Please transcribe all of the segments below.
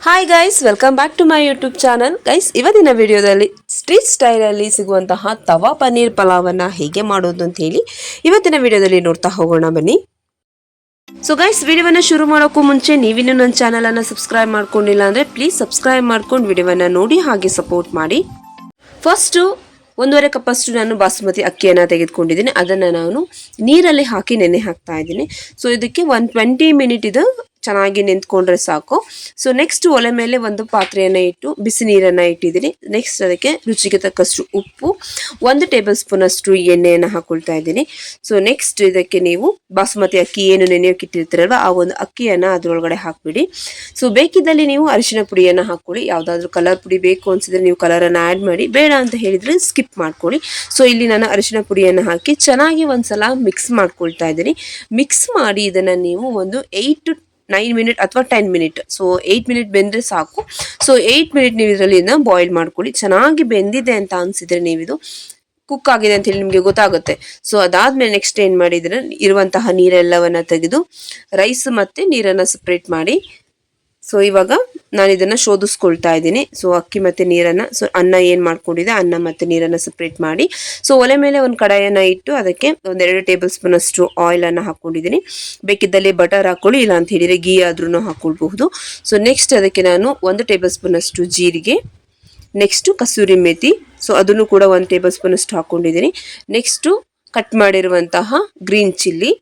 Hi guys, welcome back to my YouTube channel. Guys, ಇವತ್ತಿನ ವಿಡಿಯೋದಲ್ಲಿ street ಸ್ಟೈಲಲ್ಲಿ ಸಿಗುವಂತಹ ತವಾ ಪನ್ನೀರ್ ಪಲಾವನ್ನು ಹೇಗೆ ಮಾಡೋದು ಅಂತ ಹೇಳಿ ಇವತ್ತಿನ ವಿಡಿಯೋದಲ್ಲಿ ನೋಡ್ತಾ ಹೋಗೋಣ ಬನ್ನಿ. ಸೊ ಗೈಸ್, ವಿಡಿಯೋವನ್ನು ಶುರು ಮಾಡೋಕ್ಕೂ ಮುಂಚೆ ನೀವಿನ್ನೂ ನನ್ನ ಚಾನಲನ್ನು ಸಬ್ಸ್ಕ್ರೈಬ್ ಮಾಡ್ಕೊಂಡಿಲ್ಲ ಅಂದರೆ ಪ್ಲೀಸ್ ಸಬ್ಸ್ಕ್ರೈಬ್ ಮಾಡ್ಕೊಂಡು ವಿಡಿಯೋವನ್ನು ನೋಡಿ ಹಾಗೆ ಸಪೋರ್ಟ್ ಮಾಡಿ. ಫಸ್ಟು 1.5 ಕಪ್ಪಷ್ಟು ನಾನು ಬಾಸುಮತಿ ಅಕ್ಕಿಯನ್ನು ತೆಗೆದುಕೊಂಡಿದ್ದೀನಿ. ಅದನ್ನು ನಾನು ನೀರಲ್ಲಿ ಹಾಕಿ ನೆನೆ ಹಾಕ್ತಾ ಇದ್ದೀನಿ. ಸೊ ಇದಕ್ಕೆ 20 ಮಿನಿಟ್ ಇದು ಚೆನ್ನಾಗಿ ನಿಂತ್ಕೊಂಡ್ರೆ ಸಾಕು. ಸೊ ನೆಕ್ಸ್ಟ್ ಒಲೆ ಮೇಲೆ ಒಂದು ಪಾತ್ರೆಯನ್ನು ಇಟ್ಟು ಬಿಸಿ ನೀರನ್ನು ಇಟ್ಟಿದ್ದೀನಿ. ನೆಕ್ಸ್ಟ್ ಅದಕ್ಕೆ ರುಚಿಗೆ ತಕ್ಕಷ್ಟು ಉಪ್ಪು, 1 ಟೇಬಲ್ ಸ್ಪೂನ್ ಅಷ್ಟು ಎಣ್ಣೆಯನ್ನು ಹಾಕೊಳ್ತಾ ಇದ್ದೀನಿ. ಸೊ ನೆಕ್ಸ್ಟ್ ಇದಕ್ಕೆ ನೀವು ಬಾಸುಮತಿ ಅಕ್ಕಿ ಏನು ನೆನೆಯೋಕೆ ಇಟ್ಟಿರ್ತೀರಲ್ವ ಆ ಒಂದು ಅಕ್ಕಿಯನ್ನು ಅದರೊಳಗಡೆ ಹಾಕ್ಬಿಡಿ. ಸೊ ಬೇಕಿದ್ದಲ್ಲಿ ನೀವು ಅರಿಶಿನ ಪುಡಿಯನ್ನು ಹಾಕೊಳ್ಳಿ. ಯಾವುದಾದ್ರೂ ಕಲರ್ ಪುಡಿ ಬೇಕು ಅನ್ಸಿದ್ರೆ ನೀವು ಕಲರನ್ನು ಆ್ಯಡ್ ಮಾಡಿ, ಬೇಡ ಅಂತ ಹೇಳಿದರೆ ಸ್ಕಿಪ್ ಮಾಡ್ಕೊಳ್ಳಿ. ಸೊ ಇಲ್ಲಿ ನಾನು ಅರಿಶಿನ ಪುಡಿಯನ್ನು ಹಾಕಿ ಚೆನ್ನಾಗಿ ಒಂದ್ಸಲ ಮಿಕ್ಸ್ ಮಾಡ್ಕೊಳ್ತಾ ಇದ್ದೀನಿ. ಮಿಕ್ಸ್ ಮಾಡಿ ಇದನ್ನು ನೀವು ಒಂದು 8 to 9 ಮಿನಿಟ್ ಅಥವಾ 10 ಮಿನಿಟ್, ಸೊ 8 ಮಿನಿಟ್ ಬೆಂದರೆ ಸಾಕು. ಸೊ 8 ಮಿನಿಟ್ ನೀವು ಇದರಲ್ಲಿ ಬಾಯ್ಲ್ ಮಾಡ್ಕೊಳ್ಳಿ. ಚೆನ್ನಾಗಿ ಬೆಂದಿದೆ ಅಂತ ಅನಿಸಿದ್ರೆ ನೀವಿದು ಕುಕ್ ಆಗಿದೆ ಅಂತ ಹೇಳಿ ನಿಮಗೆ ಗೊತ್ತಾಗುತ್ತೆ. ಸೊ ಅದಾದ್ಮೇಲೆ ನೆಕ್ಸ್ಟ್ ಏನು ಮಾಡಿದ್ರೆ ಇರುವಂತಹ ನೀರೆಲ್ಲವನ್ನ ತೆಗೆದು ರೈಸ್ ಮತ್ತೆ ನೀರನ್ನು ಸಪ್ರೇಟ್ ಮಾಡಿ. ಸೊ ಇವಾಗ ನಾನು ಇದನ್ನು ಶೋಧಿಸ್ಕೊಳ್ತಾ ಇದ್ದೀನಿ. ಸೊ ಅಕ್ಕಿ ಮತ್ತು ನೀರನ್ನು, ಸೊ ಅನ್ನ ಏನು ಮಾಡ್ಕೊಂಡಿದೆ ಅನ್ನ ಮತ್ತು ನೀರನ್ನು ಸಪ್ರೇಟ್ ಮಾಡಿ. ಸೊ ಒಲೆ ಮೇಲೆ ಒಂದು ಕಡಾಯನ್ನು ಇಟ್ಟು ಅದಕ್ಕೆ 2 ಟೇಬಲ್ ಸ್ಪೂನ್ ಅಷ್ಟು ಆಯಿಲನ್ನು ಹಾಕ್ಕೊಂಡಿದ್ದೀನಿ. ಬೇಕಿದ್ದಲ್ಲಿ ಬಟರ್ ಹಾಕ್ಕೊಳ್ಳಿ, ಇಲ್ಲ ಅಂತ ಹೇಳಿದರೆ ಗೀ ಆದ್ರೂ ಹಾಕ್ಕೊಳ್ಬಹುದು. ಸೊ ನೆಕ್ಸ್ಟ್ ಅದಕ್ಕೆ ನಾನು 1 ಟೇಬಲ್ ಸ್ಪೂನ್ ಅಷ್ಟು ಜೀರಿಗೆ, ನೆಕ್ಸ್ಟು ಕಸೂರಿ ಮೇಥಿ, ಸೊ ಅದನ್ನು ಕೂಡ 1 ಟೇಬಲ್ ಸ್ಪೂನ್ ಅಷ್ಟು ಹಾಕ್ಕೊಂಡಿದ್ದೀನಿ. ನೆಕ್ಸ್ಟು ಕಟ್ ಮಾಡಿರುವಂತಹ ಗ್ರೀನ್ ಚಿಲ್ಲಿ,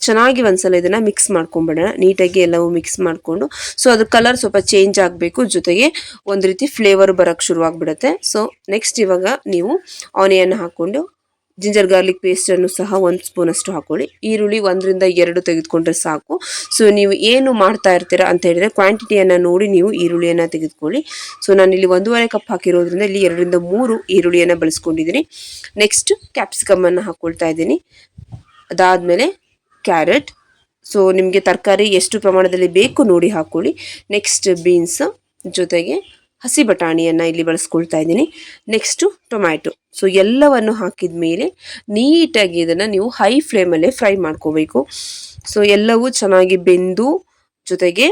ಚೆನ್ನಾಗಿ ಒಂದ್ಸಲ ಇದನ್ನು ಮಿಕ್ಸ್ ಮಾಡ್ಕೊಂಡ್ಬಿಡೋಣ. ನೀಟಾಗಿ ಎಲ್ಲವೂ ಮಿಕ್ಸ್ ಮಾಡಿಕೊಂಡು, ಸೊ ಅದು ಕಲರ್ ಸ್ವಲ್ಪ ಚೇಂಜ್ ಆಗಬೇಕು, ಜೊತೆಗೆ ಒಂದು ರೀತಿ ಫ್ಲೇವರ್ ಬರೋಕ್ಕೆ ಶುರುವಾಗ್ಬಿಡುತ್ತೆ. ಸೊ ನೆಕ್ಸ್ಟ್ ಇವಾಗ ನೀವು ಆನಿಯನ್ ಹಾಕ್ಕೊಂಡು ಜಿಂಜರ್ ಗಾರ್ಲಿಕ್ ಪೇಸ್ಟನ್ನು ಸಹ 1 ಸ್ಪೂನ್ ಅಷ್ಟು ಹಾಕೊಳ್ಳಿ. ಈರುಳ್ಳಿ 1 ರಿಂದ 2 ತೆಗೆದುಕೊಂಡ್ರೆ ಸಾಕು. ಸೊ ನೀವು ಏನು ಮಾಡ್ತಾ ಇರ್ತೀರಾ ಅಂತ ಹೇಳಿದರೆ ಕ್ವಾಂಟಿಟಿಯನ್ನು ನೋಡಿ ನೀವು ಈರುಳ್ಳಿಯನ್ನು ತೆಗೆದುಕೊಳ್ಳಿ. ಸೊ ನಾನಿಲ್ಲಿ 1.5 ಕಪ್ ಹಾಕಿರೋದ್ರಿಂದ ಇಲ್ಲಿ 2 ರಿಂದ 3 ಈರುಳ್ಳಿಯನ್ನು ಬಳಸ್ಕೊಂಡಿದ್ದೀನಿ. ನೆಕ್ಸ್ಟ್ ಕ್ಯಾಪ್ಸಿಕಮನ್ನು ಹಾಕ್ಕೊಳ್ತಾ ಇದ್ದೀನಿ. ಅದಾದಮೇಲೆ ಕ್ಯಾರೆಟ್, ಸೊ ನಿಮಗೆ ತರಕಾರಿ ಎಷ್ಟು ಪ್ರಮಾಣದಲ್ಲಿ ಬೇಕು ನೋಡಿ ಹಾಕ್ಕೊಳ್ಳಿ. ನೆಕ್ಸ್ಟ್ ಬೀನ್ಸ್, ಜೊತೆಗೆ ಹಸಿ ಬಟಾಣಿಯನ್ನು ಇಲ್ಲಿ ಬಳಸ್ಕೊಳ್ತಾ ಇದ್ದೀನಿ. Next tomato. ಸೊ ಎಲ್ಲವನ್ನು ಹಾಕಿದ ಮೇಲೆ ನೀಟಾಗಿ ಇದನ್ನು ನೀವು ಹೈ ಫ್ಲೇಮಲ್ಲೇ ಫ್ರೈ ಮಾಡ್ಕೋಬೇಕು. ಸೊ ಎಲ್ಲವೂ ಚೆನ್ನಾಗಿ ಬೆಂದು, ಜೊತೆಗೆ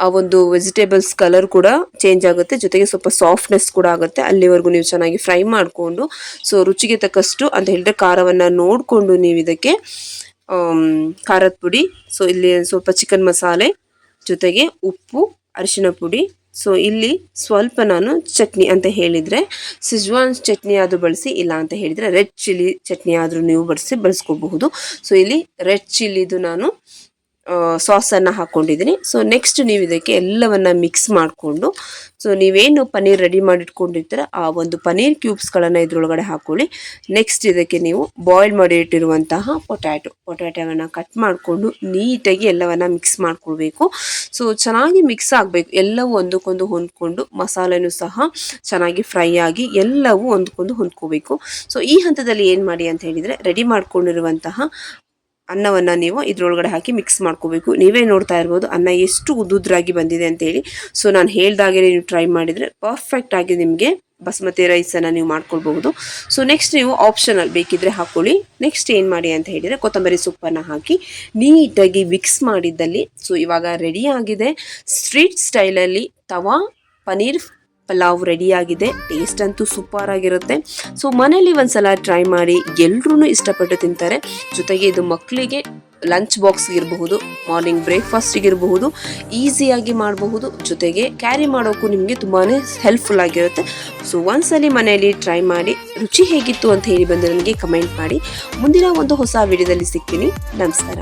ಆ ಒಂದು ವೆಜಿಟೇಬಲ್ಸ್ ಕಲರ್ ಕೂಡ ಚೇಂಜ್ ಆಗುತ್ತೆ, ಜೊತೆಗೆ ಸ್ವಲ್ಪ ಸಾಫ್ಟ್ನೆಸ್ ಕೂಡ ಆಗುತ್ತೆ. ಅಲ್ಲಿವರೆಗೂ ನೀವು ಚೆನ್ನಾಗಿ ಫ್ರೈ ಮಾಡಿಕೊಂಡು, ಸೊ ರುಚಿಗೆ ತಕ್ಕಷ್ಟು ಅಂತ ಹೇಳಿದ್ರೆ ಖಾರವನ್ನು ನೋಡಿಕೊಂಡು ನೀವು ಇದಕ್ಕೆ ಖಾರದ ಪುಡಿ, ಸೊ ಇಲ್ಲಿ ಸ್ವಲ್ಪ ಚಿಕನ್ ಮಸಾಲೆ, ಜೊತೆಗೆ ಉಪ್ಪು, ಅರಿಶಿನ ಪುಡಿ, ಸೊ ಇಲ್ಲಿ ಸ್ವಲ್ಪ ನಾನು ಚಟ್ನಿ ಅಂತ ಹೇಳಿದರೆ ಸಿಜ್ವಾನ್ ಚಟ್ನಿ ಆದರೂ ಬಳಸಿ, ಇಲ್ಲ ಅಂತ ಹೇಳಿದರೆ ರೆಡ್ ಚಿಲ್ಲಿ ಚಟ್ನಿ ಆದರೂ ನೀವು ಬಳಸ್ಕೋಬಹುದು. ಸೊ ಇಲ್ಲಿ ರೆಡ್ ಚಿಲ್ಲಿದು ನಾನು ಸಾಸನ್ನು ಹಾಕ್ಕೊಂಡಿದ್ದೀನಿ. ಸೊ ನೆಕ್ಸ್ಟ್ ನೀವು ಇದಕ್ಕೆ ಎಲ್ಲವನ್ನು ಮಿಕ್ಸ್ ಮಾಡಿಕೊಂಡು, ಸೊ ನೀವೇನು ಪನ್ನೀರ್ ರೆಡಿ ಮಾಡಿಟ್ಕೊಂಡಿರ್ತೀರ ಆ ಒಂದು ಪನ್ನೀರ್ ಕ್ಯೂಬ್ಸ್ಗಳನ್ನು ಇದ್ರೊಳಗಡೆ ಹಾಕ್ಕೊಳ್ಳಿ. ನೆಕ್ಸ್ಟ್ ಇದಕ್ಕೆ ನೀವು ಬಾಯ್ಲ್ ಮಾಡಿ ಇಟ್ಟಿರುವಂತಹ ಪೊಟ್ಯಾಟೊವನ್ನು ಕಟ್ ಮಾಡಿಕೊಂಡು ನೀಟಾಗಿ ಎಲ್ಲವನ್ನು ಮಿಕ್ಸ್ ಮಾಡ್ಕೊಳ್ಬೇಕು. ಸೊ ಚೆನ್ನಾಗಿ ಮಿಕ್ಸ್ ಆಗಬೇಕು, ಎಲ್ಲವೂ ಒಂದಕ್ಕೊಂದು ಹೊಂದ್ಕೊಂಡು, ಮಸಾಲೆನೂ ಸಹ ಚೆನ್ನಾಗಿ ಫ್ರೈ ಆಗಿ ಎಲ್ಲವೂ ಒಂದಕ್ಕೊಂದು ಹೊಂದ್ಕೋಬೇಕು. ಸೊ ಈ ಹಂತದಲ್ಲಿ ಏನು ಮಾಡಿ ಅಂತ ಹೇಳಿದರೆ ರೆಡಿ ಮಾಡ್ಕೊಂಡಿರುವಂತಹ ಅನ್ನವನ್ನು ನೀವು ಇದ್ರೊಳಗಡೆ ಹಾಕಿ ಮಿಕ್ಸ್ ಮಾಡ್ಕೋಬೇಕು. ನೀವೇ ನೋಡ್ತಾ ಇರ್ಬೋದು ಅನ್ನ ಎಷ್ಟು ಉದ್ದುದ್ರಾಗಿ ಬಂದಿದೆ ಅಂತೇಳಿ. ಸೊ ನಾನು ಹೇಳ್ದಾಗೆ ನೀವು ಟ್ರೈ ಮಾಡಿದರೆ ಪರ್ಫೆಕ್ಟಾಗಿ ನಿಮಗೆ ಬಾಸುಮತಿ ರೈಸನ್ನು ನೀವು ಮಾಡ್ಕೊಳ್ಬಹುದು. ಸೊ ನೆಕ್ಸ್ಟ್ ನೀವು ಆಪ್ಷನಲ್ ಬೇಕಿದ್ರೆ ಹಾಕ್ಕೊಳ್ಳಿ. ನೆಕ್ಸ್ಟ್ ಏನು ಮಾಡಿ ಅಂತ ಹೇಳಿದರೆ ಕೊತ್ತಂಬರಿ ಸೊಪ್ಪನ್ನು ಹಾಕಿ ನೀಟಾಗಿ ಮಿಕ್ಸ್ ಮಾಡಿದ್ದಲ್ಲಿ, ಸೊ ಇವಾಗ ರೆಡಿ ಆಗಿದೆ ಸ್ಟ್ರೀಟ್ ಸ್ಟೈಲಲ್ಲಿ ತವಾ ಪನ್ನೀರ್ ಪಲಾವ್ ರೆಡಿಯಾಗಿದೆ. ಟೇಸ್ಟ್ ಅಂತೂ ಸೂಪರ್ ಆಗಿರುತ್ತೆ. ಸೊ ಮನೇಲಿ ಒಂದ್ಸಲ ಟ್ರೈ ಮಾಡಿ, ಎಲ್ಲರೂ ಇಷ್ಟಪಟ್ಟು ತಿಂತಾರೆ. ಜೊತೆಗೆ ಇದು ಮಕ್ಕಳಿಗೆ ಲಂಚ್ ಬಾಕ್ಸ್ಗಿರಬಹುದು, ಮಾರ್ನಿಂಗ್ ಬ್ರೇಕ್ಫಾಸ್ಟಿಗಿರಬಹುದು, ಈಸಿಯಾಗಿ ಮಾಡಬಹುದು. ಜೊತೆಗೆ ಕ್ಯಾರಿ ಮಾಡೋಕ್ಕೂ ನಿಮಗೆ ತುಂಬಾ ಹೆಲ್ಪ್ಫುಲ್ ಆಗಿರುತ್ತೆ. ಸೊ ಒಂದ್ಸಲಿ ಮನೆಯಲ್ಲಿ ಟ್ರೈ ಮಾಡಿ, ರುಚಿ ಹೇಗಿತ್ತು ಅಂತ ಹೇಳಿ ಬಂದು ನನಗೆ ಕಮೆಂಟ್ ಮಾಡಿ. ಮುಂದಿನ ಒಂದು ಹೊಸ ವಿಡಿಯೋದಲ್ಲಿ ಸಿಗ್ತೀನಿ. ನಮಸ್ಕಾರ.